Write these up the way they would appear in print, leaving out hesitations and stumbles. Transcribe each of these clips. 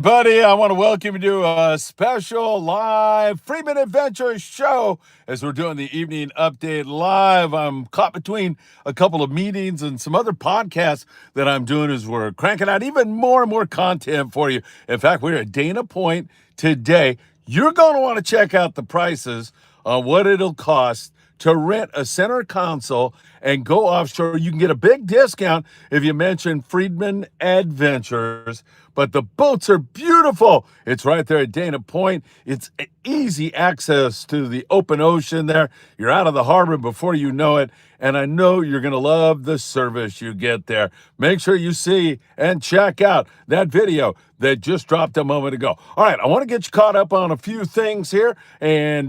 Buddy, I want to welcome you to a special live Friedman Adventures show as we're doing the evening update live. I'm caught between a couple of meetings and some other podcasts that I'm doing as we're cranking out even more and more content for you. In fact, we're at Dana Point today. You're going to want to check out the prices on what it'll cost to rent a center console and go offshore. You can get a big discount if you mention Friedman Adventures, but the boats are beautiful. It's right there at Dana Point. It's easy access to the open ocean there. You're out of the harbor before you know it, and I know you're going to love the service you get there. Make sure you see and check out that video that just dropped a moment ago. All right, I want to get you caught up on a few things here and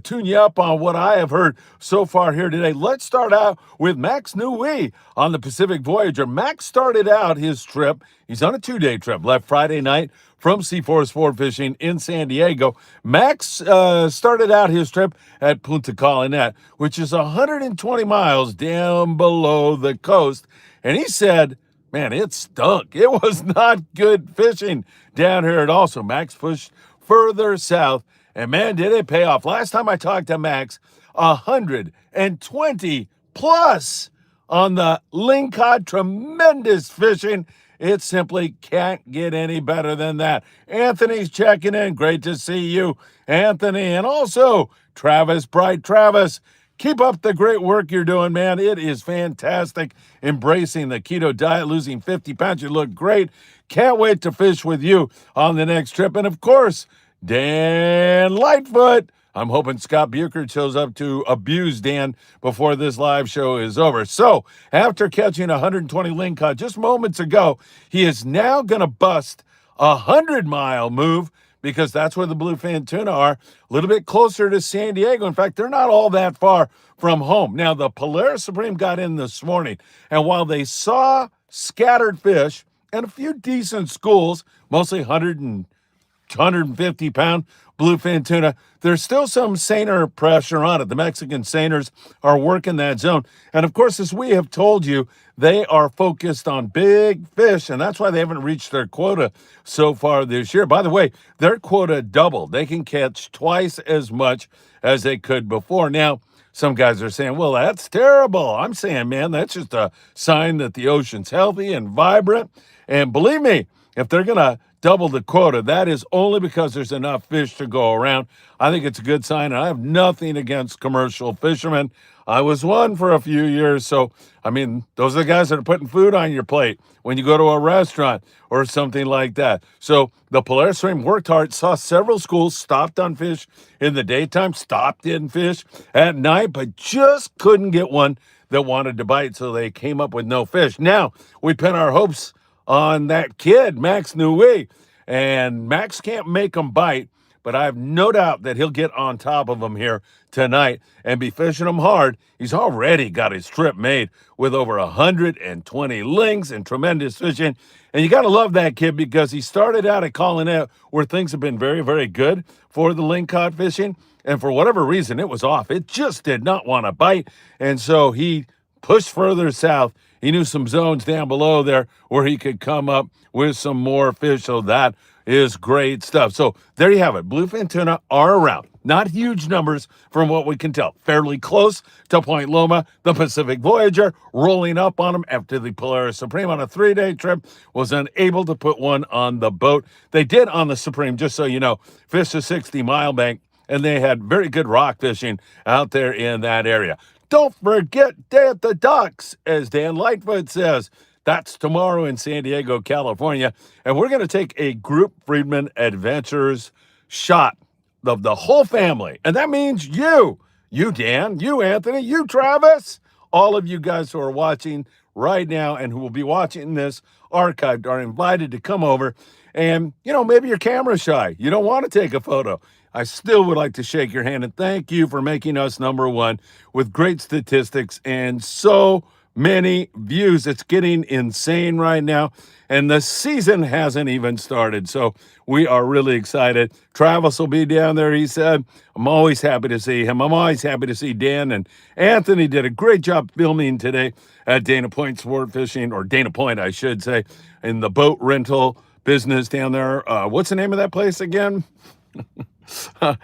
tune you up on what I have heard so far here today. Let's start out with Max Nui on the Pacific Voyager. Max started out his trip. He's on a 2-day trip, left Friday night from C4 Sportfishing in San Diego. Max started out his trip at Punta Colonette, which is 120 miles down below the coast. And he said, man, it stunk. It was not good fishing down here at all. So Max pushed further south, and man, did it pay off. Last time I talked to Max, 120 plus on the lingcod. Tremendous fishing. It simply can't get any better than that. Anthony's checking in. Great to see you, Anthony. And also, Travis Bright. Travis, keep up the great work you're doing, man. It is fantastic. Embracing the keto diet, losing 50 pounds. You look great. Can't wait to fish with you on the next trip. And of course, Dan Lightfoot. I'm hoping Scott Buchert shows up to abuse Dan before this live show is over. So, after catching 120 lingcod just moments ago, he is now going to bust a 100-mile move because that's where the bluefin tuna are, a little bit closer to San Diego. In fact, they're not all that far from home. Now, the Polaris Supreme got in this morning, and while they saw scattered fish and a few decent schools, mostly 150-pound bluefin tuna, there's still some seiner pressure on it. The Mexican seiners are working that zone. And of course, as we have told you, they are focused on big fish, and that's why they haven't reached their quota so far this year. By the way, their quota doubled. They can catch twice as much as they could before. Now, some guys are saying, well, that's terrible. I'm saying, man, that's just a sign that the ocean's healthy and vibrant. And believe me, if they're going to double the quota, that is only because there's enough fish to go around. I think it's a good sign, and I have nothing against commercial fishermen. I was one for a few years, so, I mean, those are the guys that are putting food on your plate when you go to a restaurant or something like that. So the Polaris Stream worked hard, saw several schools, stopped on fish in the daytime, stopped in fish at night, but just couldn't get one that wanted to bite, so they came up with no fish. Now, we pin our hopes on that kid, Max Nui. And Max can't make him bite, but I have no doubt that he'll get on top of him here tonight and be fishing him hard. He's already got his trip made with over 120 lings and tremendous fishing. And you got to love that kid because he started out at Colonette where things have been very, very good for the lingcod fishing. And for whatever reason, it was off. It just did not want to bite. And so he pushed further south. He knew some zones down below there where he could come up with some more fish. So that is great stuff. So there you have it. Bluefin tuna are around. Not huge numbers from what we can tell. Fairly close to Point Loma. The Pacific Voyager rolling up on them after the Polaris Supreme on a 3-day trip was unable to put one on the boat. They did on the Supreme, just so you know, fish a 60-mile bank, and they had very good rock fishing out there in that area. Don't forget Day at the Docks, as Dan Lightfoot says. That's tomorrow in San Diego, California. And we're going to take a group Friedman Adventures shot of the whole family. And that means you, Dan, you, Anthony, you, Travis, all of you guys who are watching right now and who will be watching this archived are invited to come over. And, you know, maybe you're camera shy. You don't want to take a photo. I still would like to shake your hand and thank you for making us number one with great statistics and so many views. It's getting insane right now, and the season hasn't even started, so we are really excited. Travis will be down there, he said. I'm always happy to see him. I'm always happy to see Dan, and Anthony did a great job filming today at Dana Point Sport Fishing, or Dana Point, I should say, in the boat rental business down there. What's the name of that place again?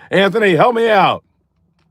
Anthony, help me out.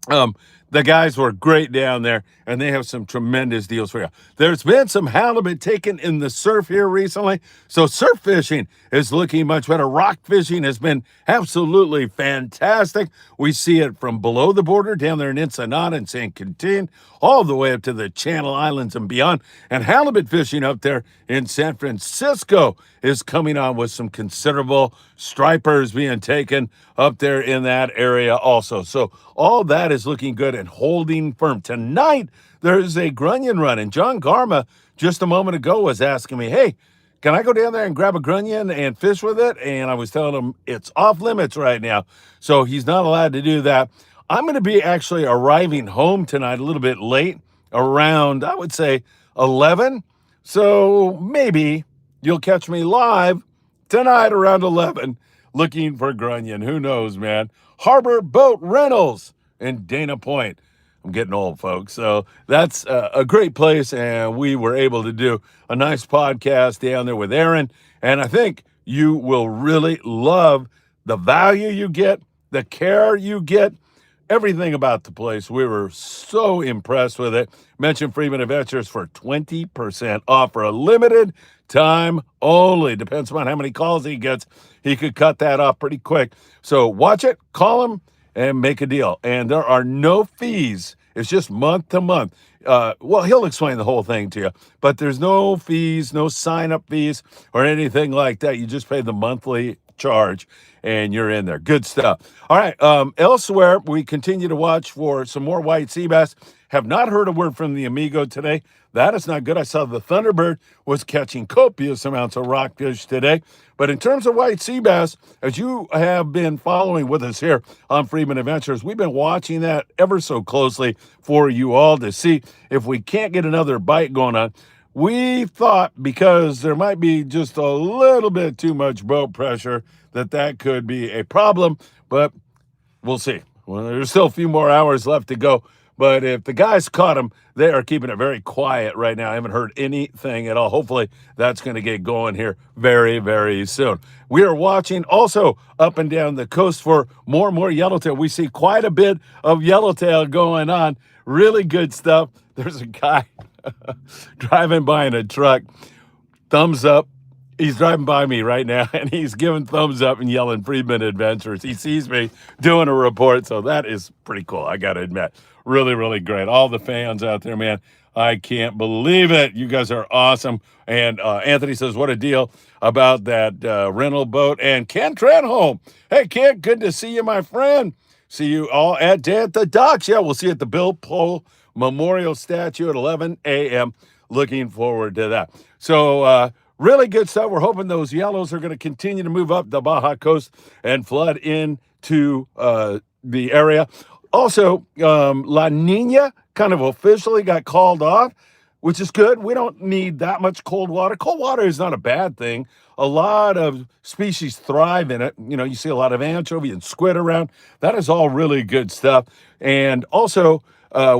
Um, the guys were great down there, and they have some tremendous deals for you. There's been some halibut taken in the surf here recently, so surf fishing is looking much better. Rock fishing has been absolutely fantastic. We see it from below the border down there in Ensenada and San Quintin, all the way up to the Channel Islands and beyond. And halibut fishing up there in San Francisco is coming on with some considerable stripers being taken up there in that area also. So all that is looking good and holding firm. Tonight, there's a grunion run, and John Garma just a moment ago was asking me, hey, can I go down there and grab a grunion and fish with it? And I was telling him it's off limits right now, so he's not allowed to do that. I'm going to be actually arriving home tonight a little bit late, around, I would say, 11. So maybe you'll catch me live tonight around 11 looking for grunion. Who knows, man? Harbor Boat Rentals in Dana Point. I'm getting old, folks. So that's a great place, and we were able to do a nice podcast down there with Aaron, and I think you will really love the value you get, the care you get, everything about the place. We were so impressed with it. Mention Friedman Adventures for 20% off for a limited time only. Depends upon how many calls he gets. He could cut that off pretty quick. So watch it, call him, and make a deal. And there are no fees. It's just month to month. Well, he'll explain the whole thing to you, but there's no fees, no sign-up fees or anything like that. You just pay the monthly charge, and you're in there. Good stuff. All right. Elsewhere, we continue to watch for some more white sea bass. Have not heard a word from the Amigo today. That is not good. I saw the Thunderbird was catching copious amounts of rockfish today. But in terms of white sea bass, as you have been following with us here on Friedman Adventures, we've been watching that ever so closely for you all to see if we can't get another bite going on. We thought, because there might be just a little bit too much boat pressure, that could be a problem, but we'll see. Well, there's still a few more hours left to go, but if the guys caught them, they are keeping it very quiet right now. I haven't heard anything at all. Hopefully, that's going to get going here very, very soon. We are watching also up and down the coast for more and more yellowtail. We see quite a bit of yellowtail going on. Really good stuff. There's a guy driving by in a truck, thumbs up. He's driving by me right now, and he's giving thumbs up and yelling Friedman Adventures. He sees me doing a report, so that is pretty cool, I got to admit. Really, really great. All the fans out there, man, I can't believe it. You guys are awesome. And Anthony says, what a deal about that rental boat. And Ken Trenholm. Hey, Ken, good to see you, my friend. See you all at the docks. Yeah, we'll see you at the Bill Pohl Memorial Statue at 11 a.m. Looking forward to that. So, really good stuff. We're hoping those yellows are going to continue to move up the Baja coast and flood into the area. Also, La Nina kind of officially got called off, which is good. We don't need that much cold water. Cold water is not a bad thing. A lot of species thrive in it. You know, you see a lot of anchovy and squid around. That is all really good stuff. And also,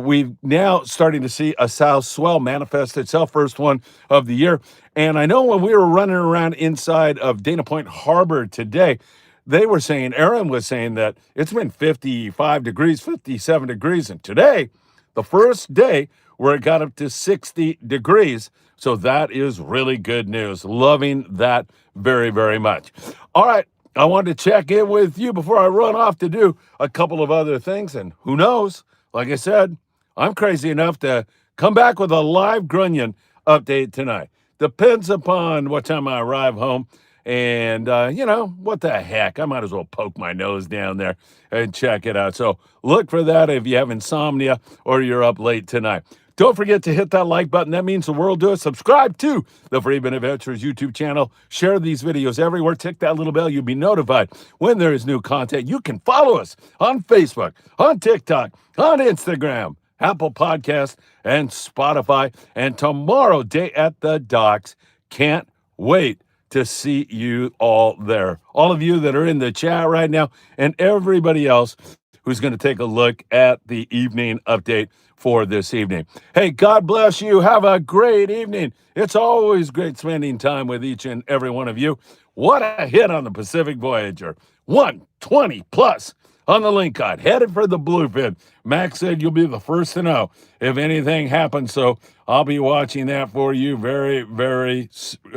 we've now starting to see a south swell manifest itself, first one of the year. And I know when we were running around inside of Dana Point Harbor today, they were saying, Aaron was saying that it's been 55 degrees, 57 degrees. And today, the first day where it got up to 60 degrees. So that is really good news. Loving that very, very much. All right. I wanted to check in with you before I run off to do a couple of other things. And who knows? Like I said, I'm crazy enough to come back with a live grunion update tonight. Depends upon what time I arrive home. And, you know, what the heck? I might as well poke my nose down there and check it out. So look for that if you have insomnia or you're up late tonight. Don't forget to hit that like button. That means the world to us. Subscribe to the Friedman Adventures YouTube channel. Share these videos everywhere. Tick that little bell. You'll be notified when there is new content. You can follow us on Facebook, on TikTok, on Instagram, Apple Podcasts, and Spotify. And tomorrow, Day at the Docks. Can't wait to see you all there. All of you that are in the chat right now and everybody else who's going to take a look at the evening update for this evening. Hey, God bless you. Have a great evening. It's always great spending time with each and every one of you. What a hit on the Pacific Voyager. 120 plus on the lingcod, headed for the bluefin. Max said you'll be the first to know if anything happens, so I'll be watching that for you very, very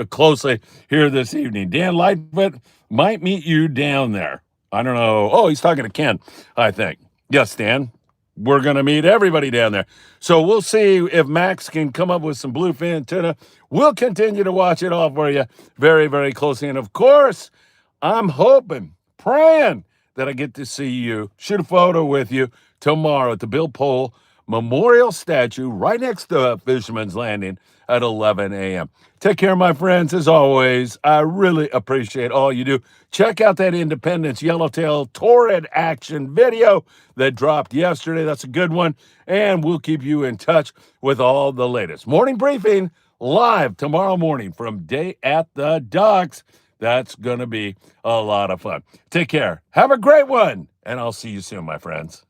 closely here this evening. Dan Lightfoot might meet you down there. I don't know. Oh, he's talking to Ken, I think. Yes, Dan. We're going to meet everybody down there. So we'll see if Max can come up with some bluefin tuna. We'll continue to watch it all for you very, very closely. And of course, I'm hoping, praying that I get to see you, shoot a photo with you tomorrow at the Bill Pohl Memorial Statue right next to Fisherman's Landing at 11 a.m. Take care, my friends. As always, I really appreciate all you do. Check out that Independence Yellowtail Torrid action video that dropped yesterday. That's a good one. And we'll keep you in touch with all the latest. Morning briefing live tomorrow morning from Day at the Docks. That's going to be a lot of fun. Take care. Have a great one. And I'll see you soon, my friends.